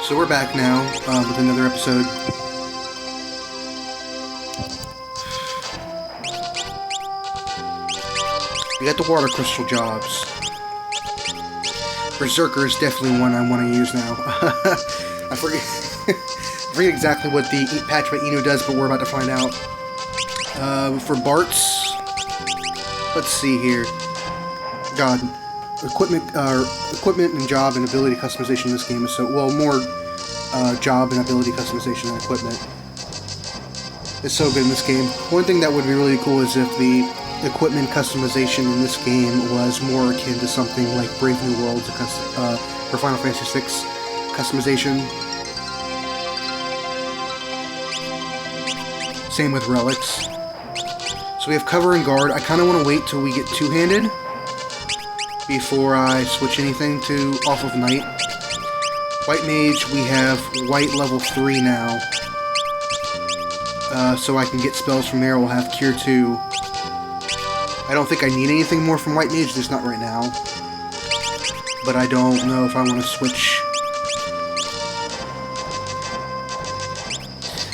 So we're back now with another episode. We got the water crystal jobs. Berserker is definitely one I want to use now. I forget, I forget exactly what the patch by Inu does, but we're about to find out. For Bart's, let's see here. God, equipment and job and ability customization in this game is so more job and ability customization than equipment. It's so good in this game. One thing that would be really cool is if the equipment customization in this game was more akin to something like Brave New Worlds for Final Fantasy VI customization. Same with relics. So we have cover and guard. I kind of want to wait till we get two-handed before I switch anything to off of Knight. White Mage, we have White level 3 now. So I can get spells from there. We'll have Cure 2. I don't think I need anything more from White Mage, just not right now. But I don't know if I want to switch.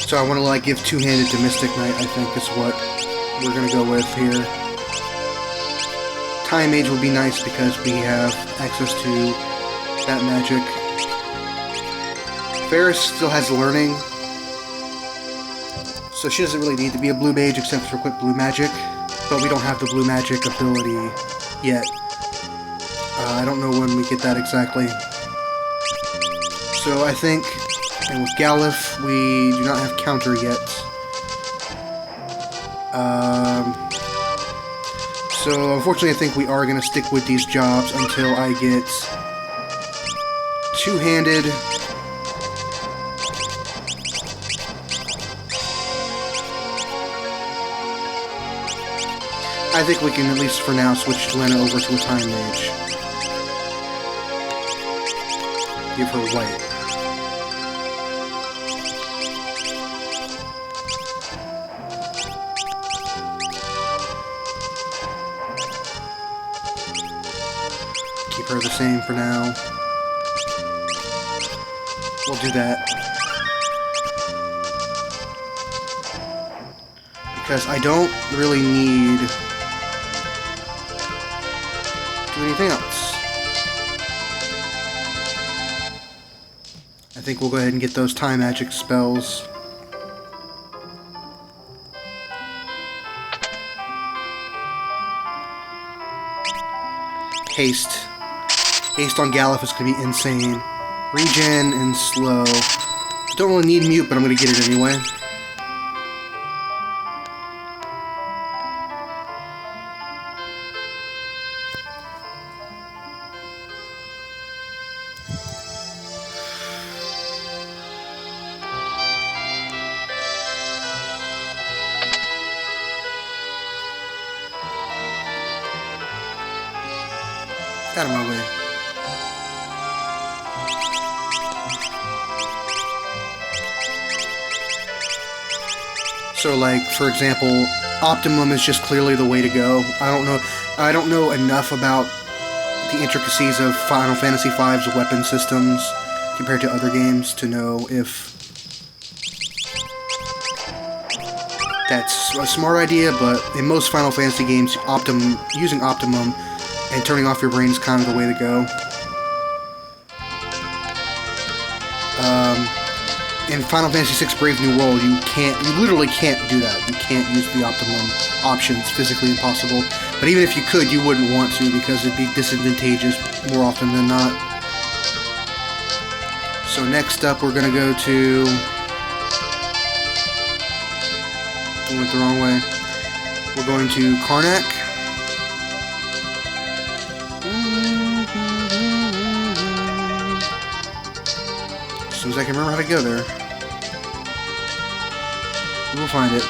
So I want to give two-handed to Mystic Knight, I think is what we're going to go with here. Time Mage would be nice because we have access to that magic. Ferris still has learning, so she doesn't really need to be a blue mage except for quick blue magic, but we don't have the blue magic ability yet. I don't know when we get that exactly. So I think, and with Galif, we do not have counter yet. So unfortunately I think we are going to stick with these jobs until I get two-handed. I think we can, at least for now, switch Lena over to a Time Mage. Give her white. Keep her the same for now. We'll do that. Because I don't really need to do anything else. I think we'll go ahead and get those time magic spells. Haste. Haste on Galif is going to be insane. Regen and slow. Don't really need mute, but I'm going to get it anyway. Out of my way. So, for example, Optimum is just clearly the way to go. I don't know enough about the intricacies of Final Fantasy V's weapon systems compared to other games to know if that's a smart idea, but in most Final Fantasy games, using Optimum and turning off your brain is kind of the way to go. In Final Fantasy VI Brave New World, you literally can't do that. You can't use the Optimum options, physically impossible. But even if you could, you wouldn't want to because it'd be disadvantageous more often than not. So next up, we're gonna go to... I went the wrong way. We're going to Karnak. As soon as I can remember how to go there, we will find it.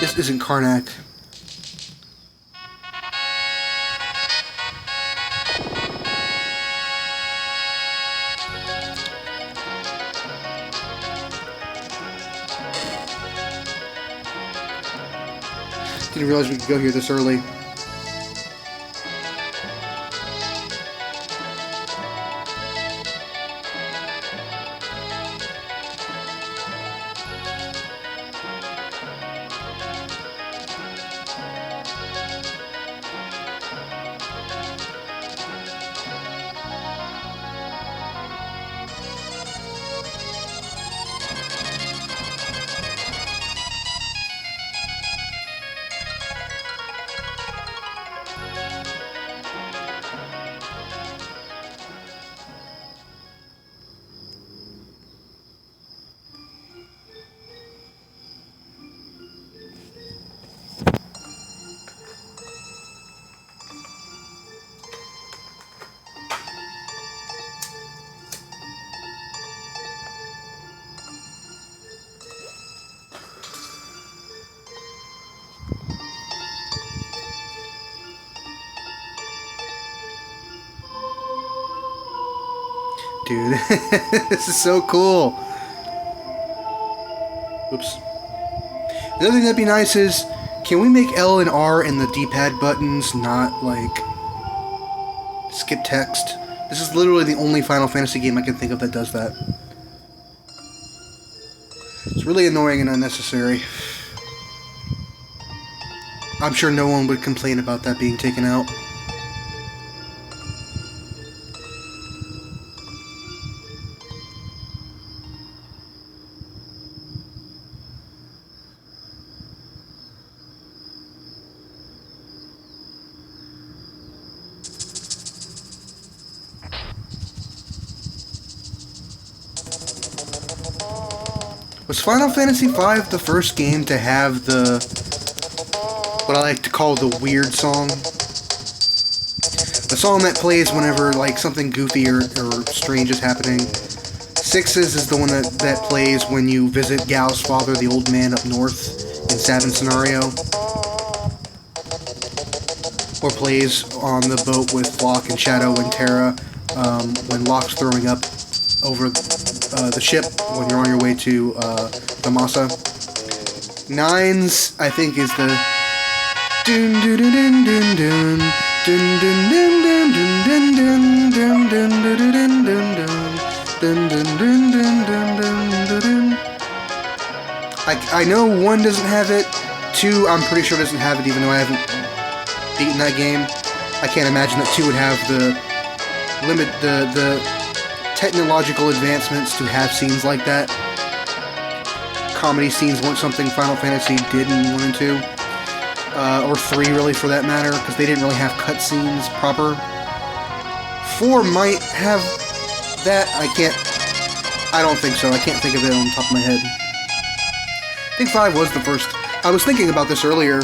This isn't Karnak. Didn't realize we could go here this early. Dude, this is so cool. Oops. Another thing that'd be nice is, can we make L and R and the D-pad buttons not, like, skip text? This is literally the only Final Fantasy game I can think of that does that. It's really annoying and unnecessary. I'm sure no one would complain about that being taken out. Was Final Fantasy V the first game to have the, what I like to call the weird song? The song that plays whenever, like, something goofy or strange is happening. Sixes is the one that plays when you visit Gal's father, the old man up north in Savin Scenario. Or plays on the boat with Locke and Shadow and Terra when Locke's throwing up over the ship when you're on your way to the Masa. Nines, I think, is the dun dun dun dun dun dun dun dun dun dun dun dun dun. I know 1 doesn't have it, 2 I'm pretty sure doesn't have it, even though I haven't beaten that game. I can't imagine that 2 would have the technological advancements to have scenes like that. Comedy scenes weren't something Final Fantasy did in 1 and 2. Or 3, really, for that matter, because they didn't really have cutscenes proper. 4 might have that. I don't think so. I can't think of it on the top of my head. I think 5 was the first. I was thinking about this earlier.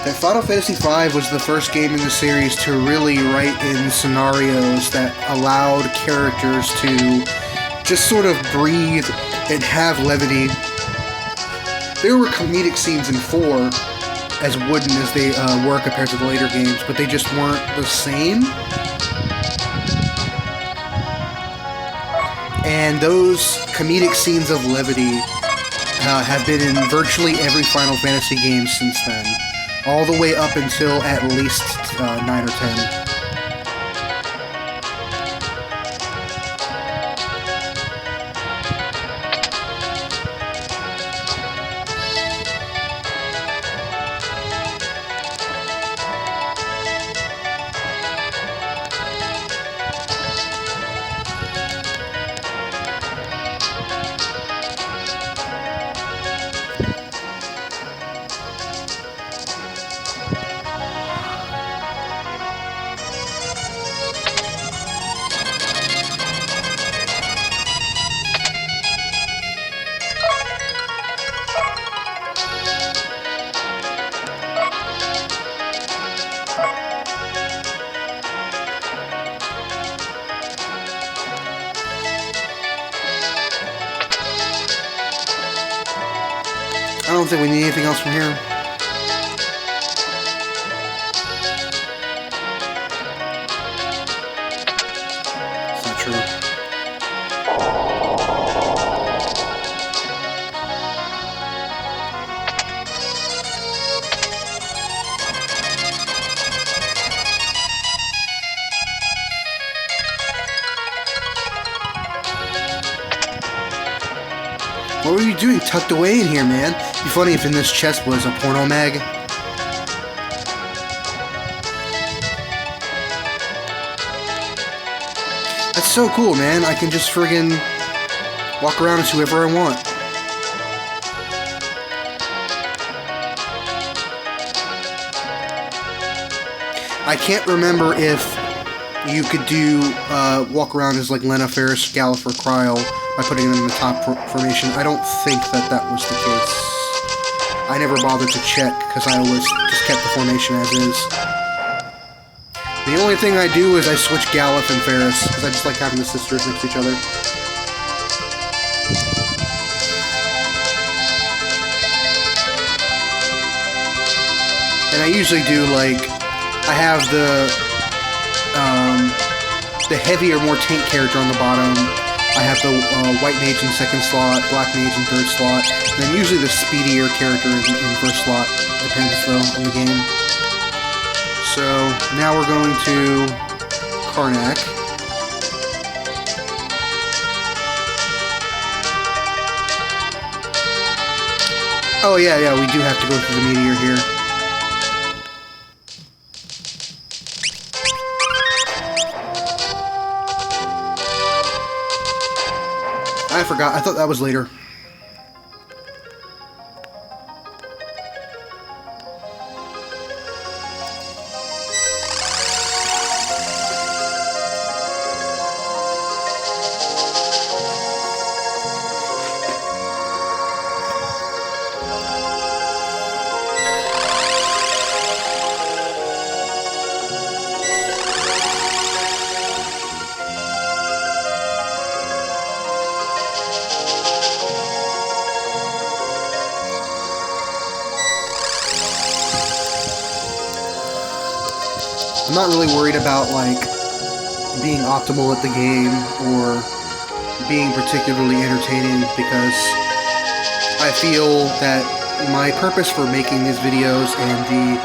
That Final Fantasy V was the first game in the series to really write in scenarios that allowed characters to just sort of breathe and have levity. There were comedic scenes in 4, as wooden as they were compared to the later games, but they just weren't the same. And those comedic scenes of levity have been in virtually every Final Fantasy game since then. All the way up until at least 9 or 10. I don't think we need anything else from here. It's not true. What were you doing tucked away in here, man? It'd be funny if in this chest was a porno mag. That's so cool, man. I can just friggin' walk around as whoever I want. I can't remember if you could do walk around as like Lena, Ferris, Gallifrey, Cryle by putting them in the top formation. I don't think that that was the case. I never bothered to check because I always just kept the formation as is. The only thing I do is I switch Gallif and Ferris because I just like having the sisters next to each other. And I usually do like I have the heavier, more tank character on the bottom. I have the white mage in second slot, black mage in third slot, and then usually the speedier character in first slot. Depends though on the game. So now we're going to Karnak. Oh yeah, we do have to go through the meteor here. I forgot. I thought that was later. I'm not really worried about, like, being optimal at the game or being particularly entertaining because I feel that my purpose for making these videos and the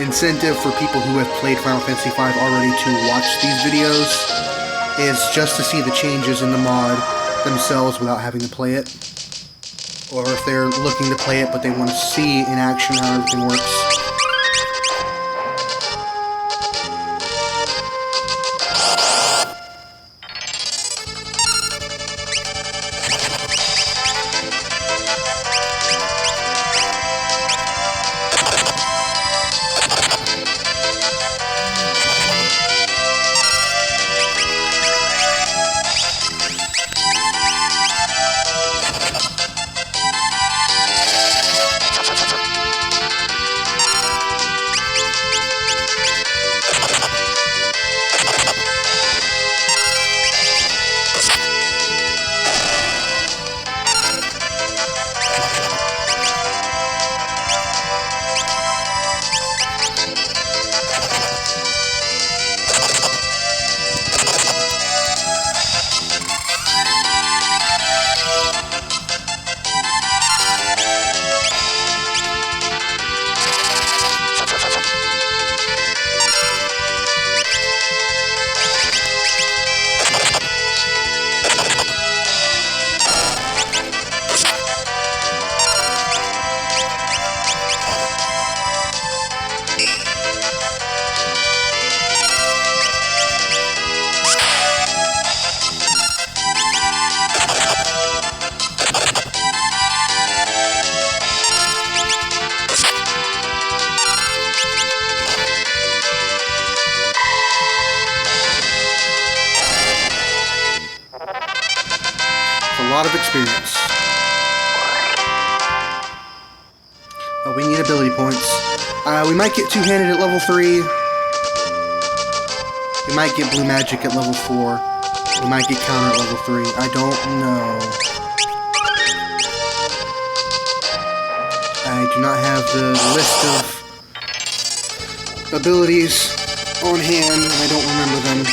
incentive for people who have played Final Fantasy V already to watch these videos is just to see the changes in the mod themselves without having to play it. Or if they're looking to play it but they want to see in action how everything works. A lot of experience. Oh, we need ability points. We might get two-handed at level 3. We might get blue magic at level 4. We might get counter at level 3. I don't know. I do not have the list of abilities on hand, and I don't remember them.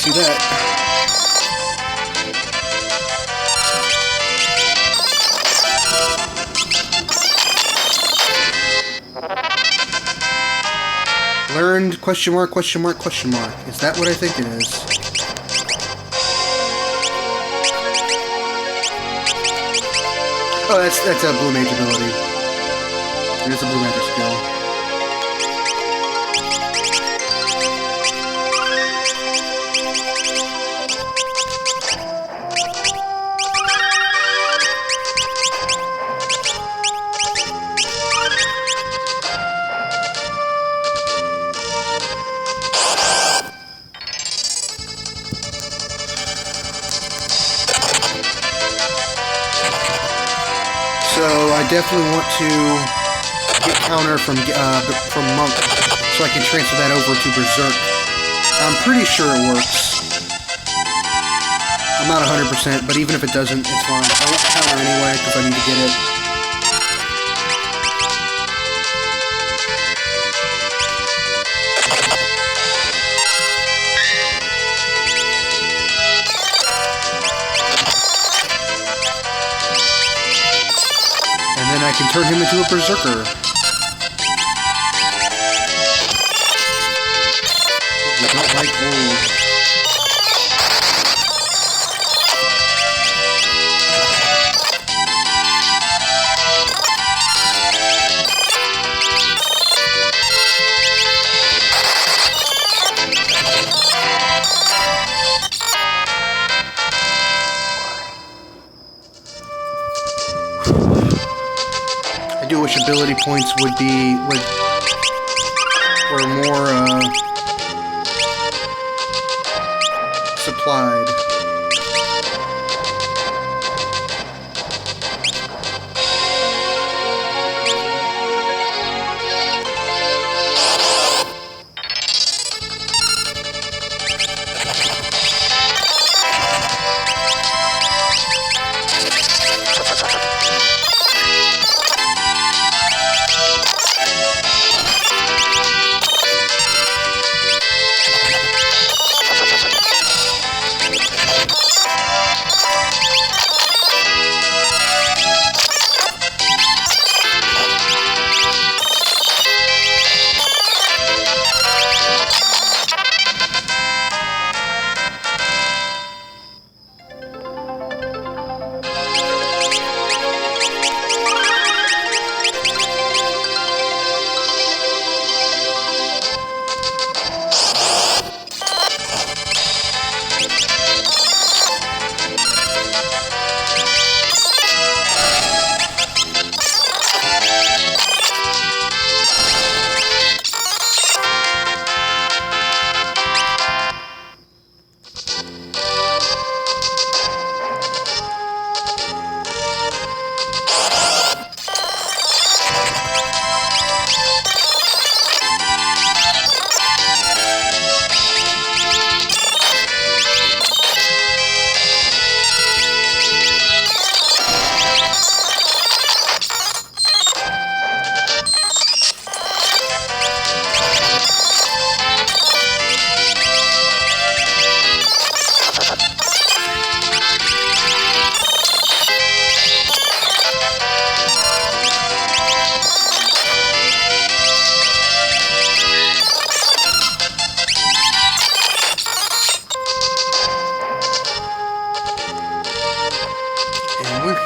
see that. Learned, question mark, question mark, question mark. Is that what I think it is? Oh, that's a blue mage ability. It is a blue magic skill. So I definitely want to get counter from Monk, so I can transfer that over to Berserk. I'm pretty sure it works. I'm not 100%, but even if it doesn't, it's fine. I want counter anyway because I need to get it. And I can turn him into a Berserker. We don't like old. I do wish ability points were more supplied.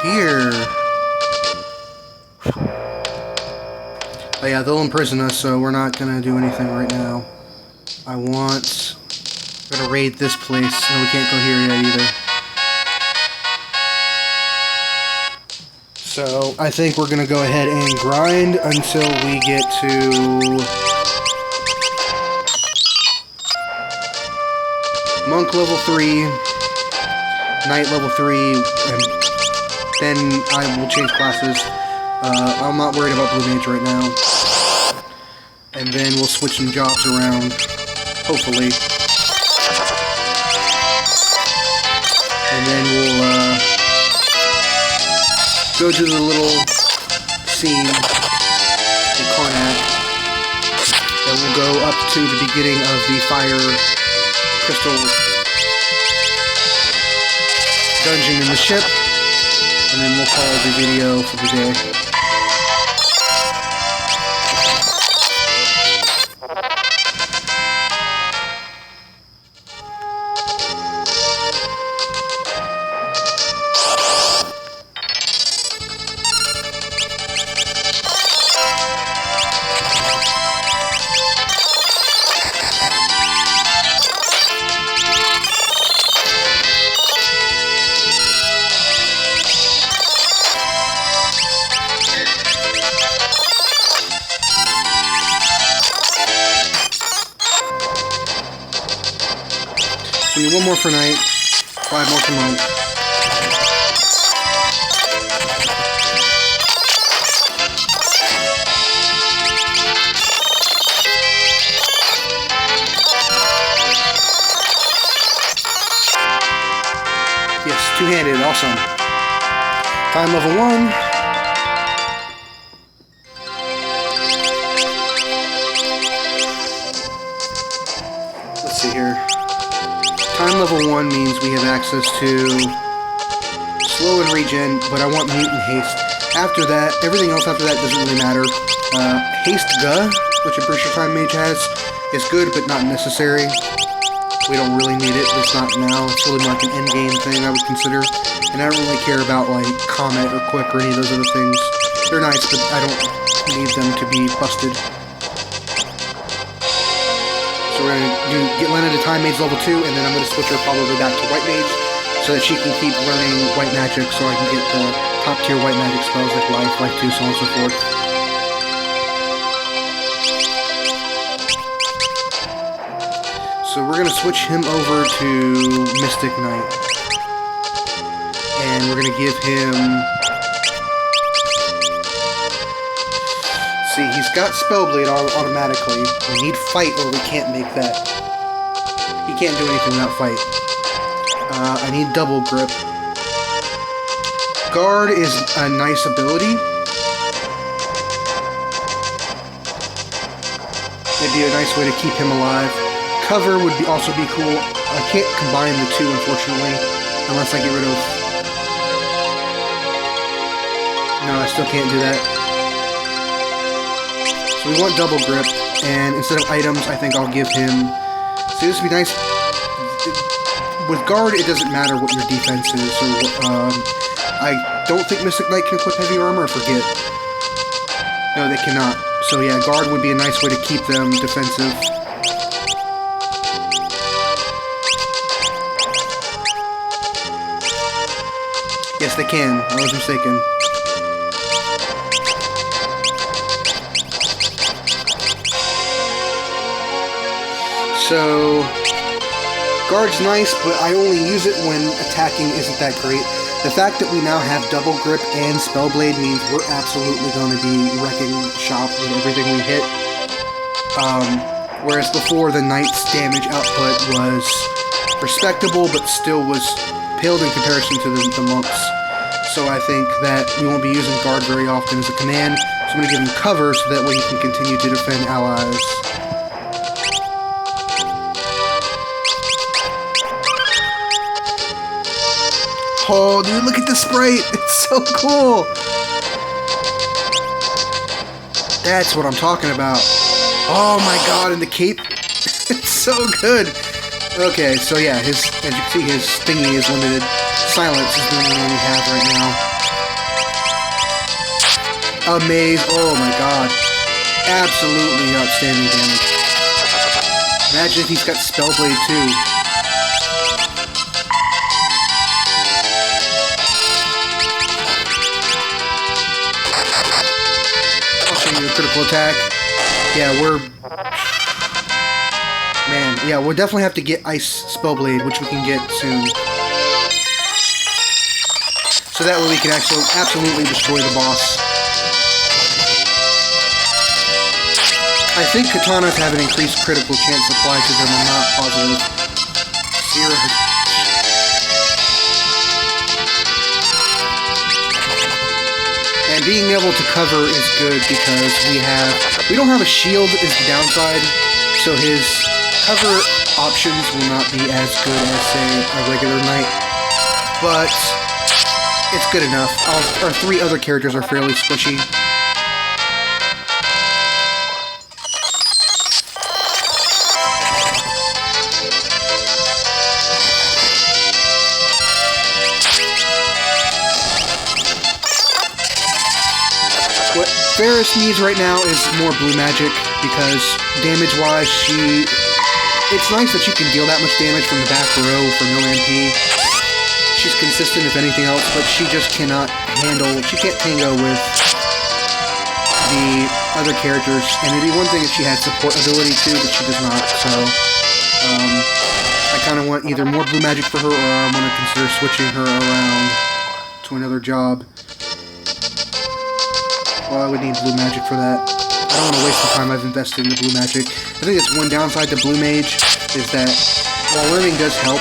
Here. Oh yeah, they'll imprison us, so we're not gonna do anything right now. We're gonna raid this place. No, we can't go here yet either. So I think we're gonna go ahead and grind until we get to Monk level 3, Knight level 3, and then I will change classes. I'm not worried about Blue Mage right now. And then we'll switch some jobs around, hopefully. And then we'll go to the little scene in Karnak. Then we'll go up to the beginning of the Fire Crystal dungeon in the ship, and then we'll call the video for the day. We need 1 more for night, 5 more for month. Yes, two-handed, awesome. Time level 1. Let's see here. Time level 1 means we have access to slow and regen, but I want mute and haste. After that, everything else after that doesn't really matter. Haste Guh, which I'm pretty sure Time Mage has, is good but not necessary. We don't really need it, at least not now. It's really like an endgame thing I would consider. And I don't really care about like Comet or Quick or any of those other things. They're nice, but I don't need them to be busted. So we're going to get Lena to Time Mage level 2, and then I'm going to switch her probably back to White Mage, so that she can keep learning White Magic, so I can get the top tier White Magic spells like Life, Life 2, so on and so forth. So we're going to switch him over to Mystic Knight. And we're going to give him... See, he's got Spellblade automatically. We need Fight or we can't make that. He can't do anything without Fight. I need Double Grip. Guard is a nice ability. It'd be a nice way to keep him alive. Cover would also be cool. I can't combine the two, unfortunately, unless I get rid of... No, I still can't do that. So we want Double Grip, and instead of items, I think I'll give him... See, this would be nice. With Guard, it doesn't matter what your defense is, so I don't think Mystic Knight can equip heavy armor, I forget. No, they cannot. So yeah, Guard would be a nice way to keep them defensive. Yes, they can. I was mistaken. So, Guard's nice, but I only use it when attacking isn't that great. The fact that we now have Double Grip and Spellblade means we're absolutely going to be wrecking shop with everything we hit. Whereas before, the Knight's damage output was respectable, but still was paled in comparison to the Monks. So I think that we won't be using Guard very often as a command, so I'm going to give him cover so that way he can continue to defend allies. Oh, dude, look at the sprite! It's so cool! That's what I'm talking about. Oh my god, and the cape? It's so good! Okay, so yeah, as you can see, his thingy is limited. Silence is the only one we have right now. Amaze, oh my god. Absolutely outstanding damage. Imagine if he's got Spellblade too. Critical attack. Yeah, Man, yeah, we'll definitely have to get Ice Spellblade, which we can get soon. So that way we can actually absolutely destroy the boss. I think katanas have an increased critical chance applied to them. I'm not positive. Zero. And being able to cover is good because we don't have a shield is the downside, so his cover options will not be as good as, say, a regular knight. but it's good enough. Our 3 other characters are fairly squishy. What Ferris needs right now is more blue magic, because damage-wise, it's nice that she can deal that much damage from the back row for no MP. She's consistent if anything else, but she just she can't tango with the other characters, and it'd be one thing if she had support ability too, but she does not, so I kind of want either more blue magic for her, or I'm going to consider switching her around to another job. Well, I would need blue magic for that. I don't want to waste the time I've invested in the blue magic. I think it's one downside to blue mage, is that while learning does help,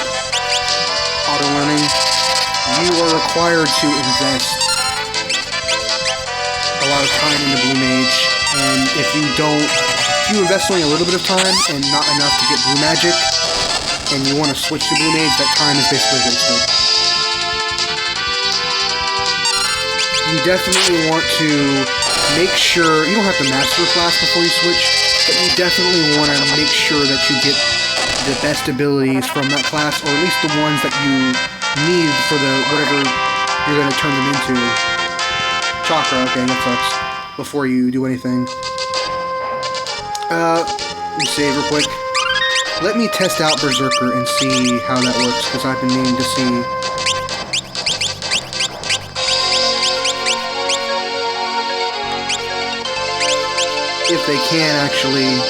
auto-learning, you are required to invest a lot of time in the blue mage, and if you invest only a little bit of time and not enough to get blue magic, and you want to switch to blue mage, that time is basically wasted. You definitely want to make sure, you don't have to master a class before you switch, but you definitely want to make sure that you get the best abilities from that class, or at least the ones that you need for whatever you're going to turn them into. Chakra, okay, that sucks. Before you do anything. Let me save real quick. Let me test out Berserker and see how that works, because I've been meaning to see. If they can actually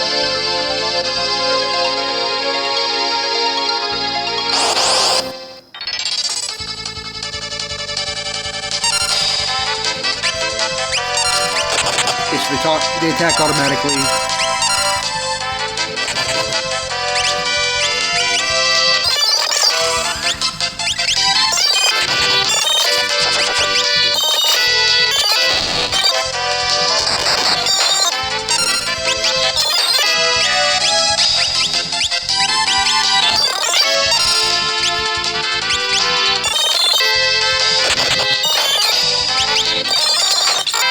they attack automatically.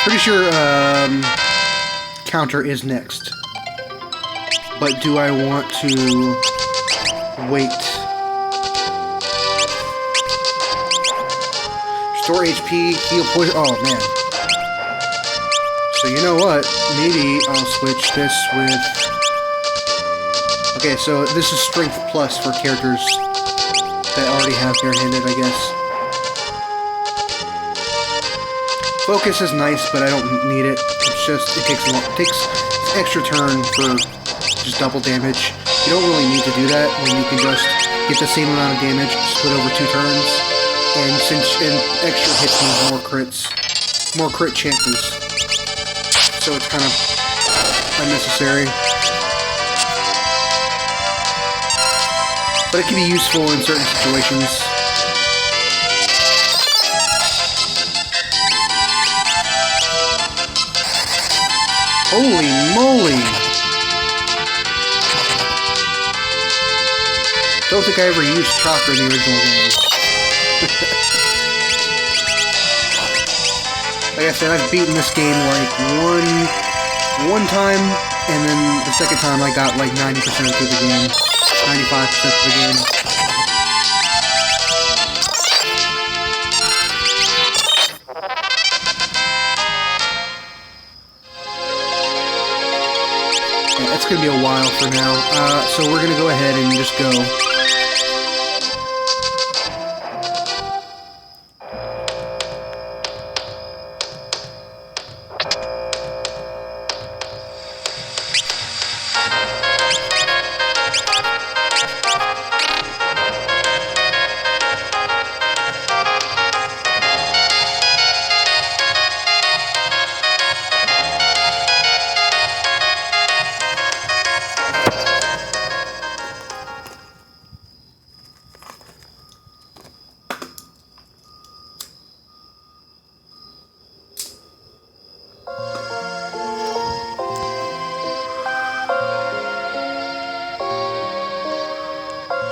Pretty sure counter is next, but do I want to wait? Restore HP, heal poison. Oh man. So you know what? Maybe I'll switch this with. Okay, so this is strength plus for characters that already have barehanded, I guess. Focus is nice, but I don't need it. It takes an extra turn for just double damage. You don't really need to do that when you can just get the same amount of damage split over 2 turns. And extra hits means more crit chances. So it's kind of unnecessary. But it can be useful in certain situations. Holy moly! Don't think I ever used Chakra in the original game. Like I said, I've beaten this game like one time, and then the second time I got like 90% through the game. 95% of the game. It's going to be a while for now, so we're going to go ahead and just go.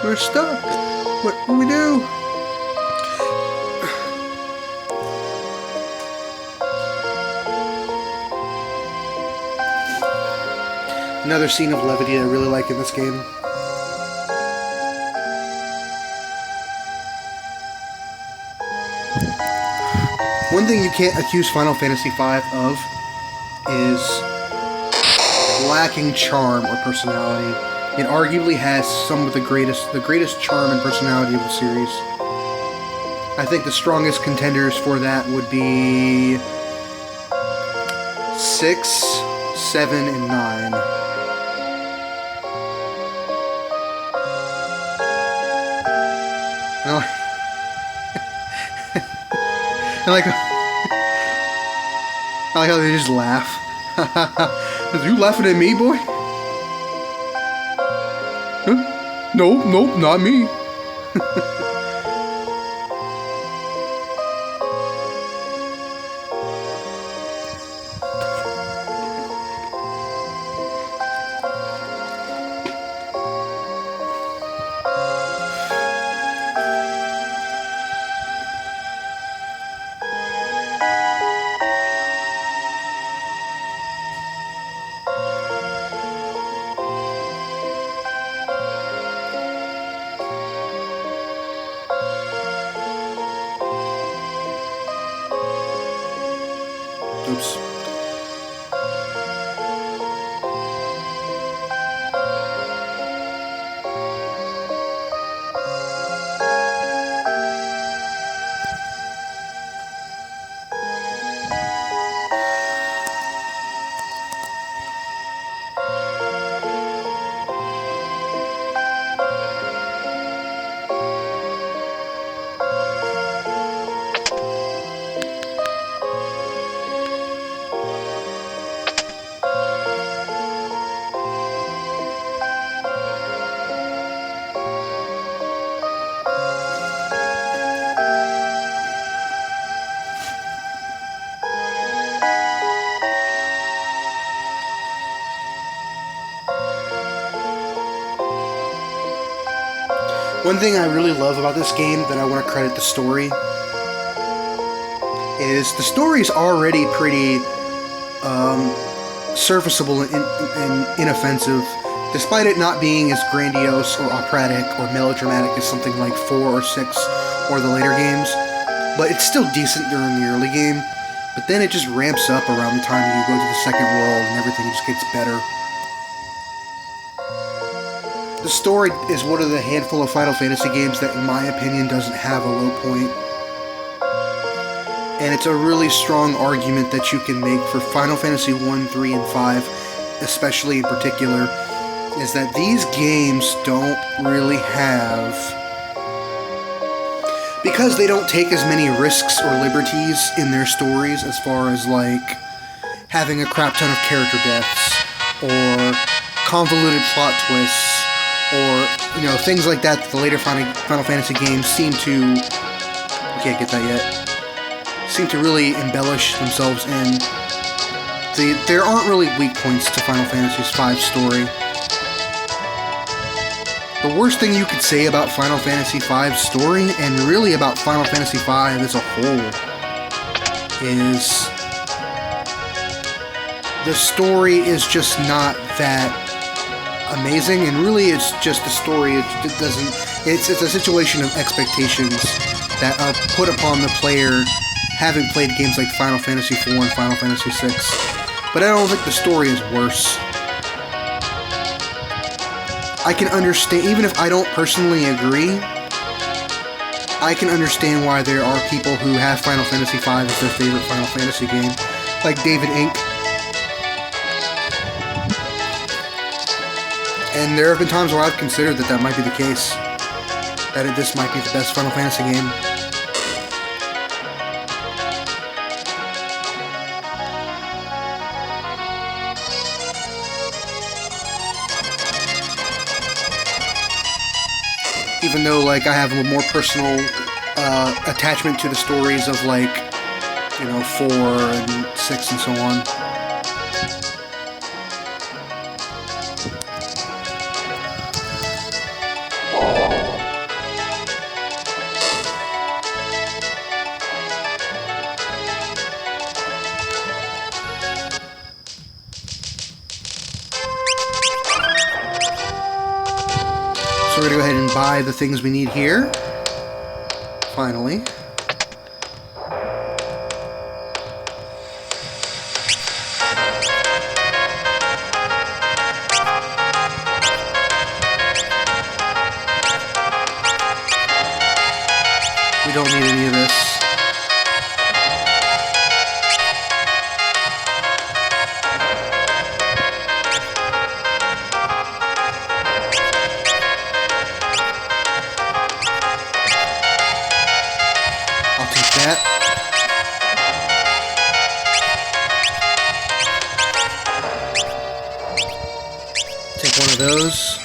We're stuck. What do we do? Another scene of levity I really like in this game. One thing you can't accuse Final Fantasy V of is lacking charm or personality. It arguably has some of the greatest charm and personality of the series. I think the strongest contenders for that would be 6, 7, and 9. I like how they just laugh. You laughing at me, boy? Huh? Nope, not me. Oops. One thing I really love about this game that I want to credit the story is the story's already pretty serviceable and inoffensive, despite it not being as grandiose or operatic or melodramatic as something like 4 or 6 or the later games. But it's still decent during the early game, but then it just ramps up around the time you go to the second world and everything just gets better. The story is one of the handful of Final Fantasy games that, in my opinion, doesn't have a low point. And it's a really strong argument that you can make for Final Fantasy 1, 3, and 5, especially in particular, is that these games don't really have... Because they don't take as many risks or liberties in their stories as far as, like, having a crap ton of character deaths, or convoluted plot twists, or, you know, things like that the later Final Fantasy games seem to... I can't get that yet. Seem to really embellish themselves in. There aren't really weak points to Final Fantasy's V story. The worst thing you could say about Final Fantasy V's story, and really about Final Fantasy V as a whole, is the story is just not that amazing, and really it's just a story. It doesn't. It's a situation of expectations that are put upon the player, having played games like Final Fantasy IV and Final Fantasy VI. But I don't think the story is worse. I can understand, even if I don't personally agree, I can understand why there are people who have Final Fantasy V as their favorite Final Fantasy game, like David Inc. And there have been times where I've considered that might be the case. That this might be the best Final Fantasy game. Even though, like, I have a more personal attachment to the stories of, like, you know, 4 and 6 and so on. we're gonna go ahead and buy the things we need here. Finally. We don't need any of this. I'll take that. Take one of those.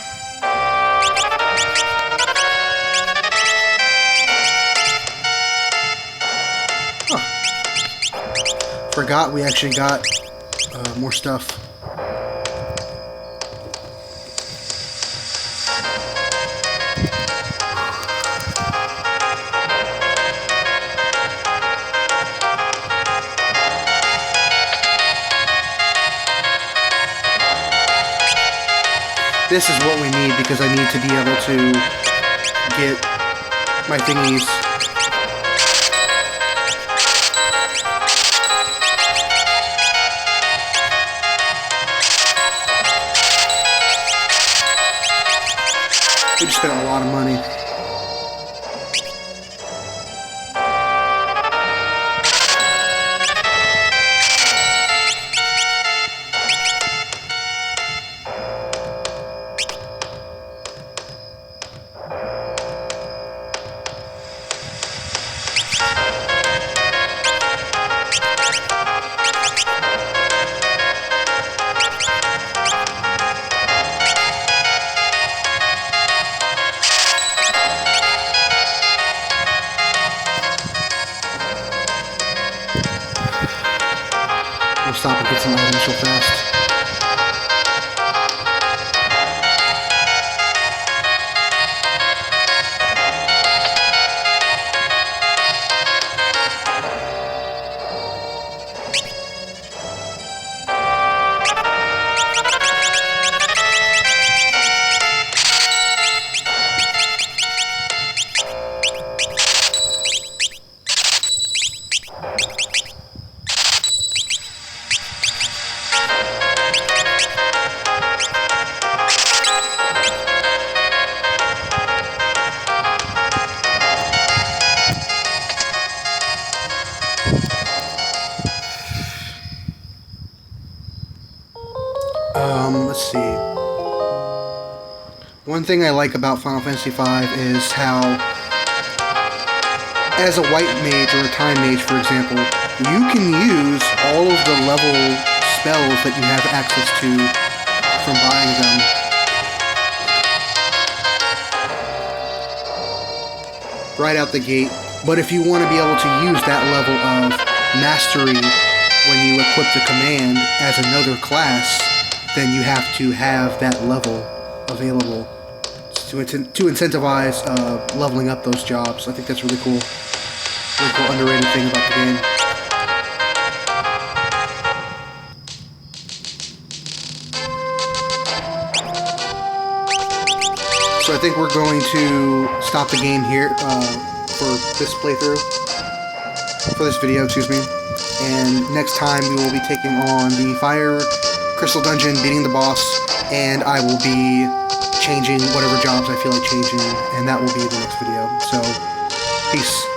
Forgot we actually got more stuff. This is what we need because I need to be able to get my thingies. We just spent a lot of money. We'll stop and get some items real fast. Let's see. One thing I like about Final Fantasy V is how, as a white mage or a time mage, for example, you can use all of the level spells that you have access to from buying them right out the gate. But if you want to be able to use that level of mastery when you equip the command as another class, then you have to have that level available to incentivize leveling up those jobs. I think that's really cool. Really cool, underrated thing about the game. So I think we're going to stop the game here for this playthrough. For this video, excuse me. And next time we will be taking on the Fire Crystal Dungeon, beating the boss, and I will be changing whatever jobs I feel like changing, and that will be the next video. So, peace.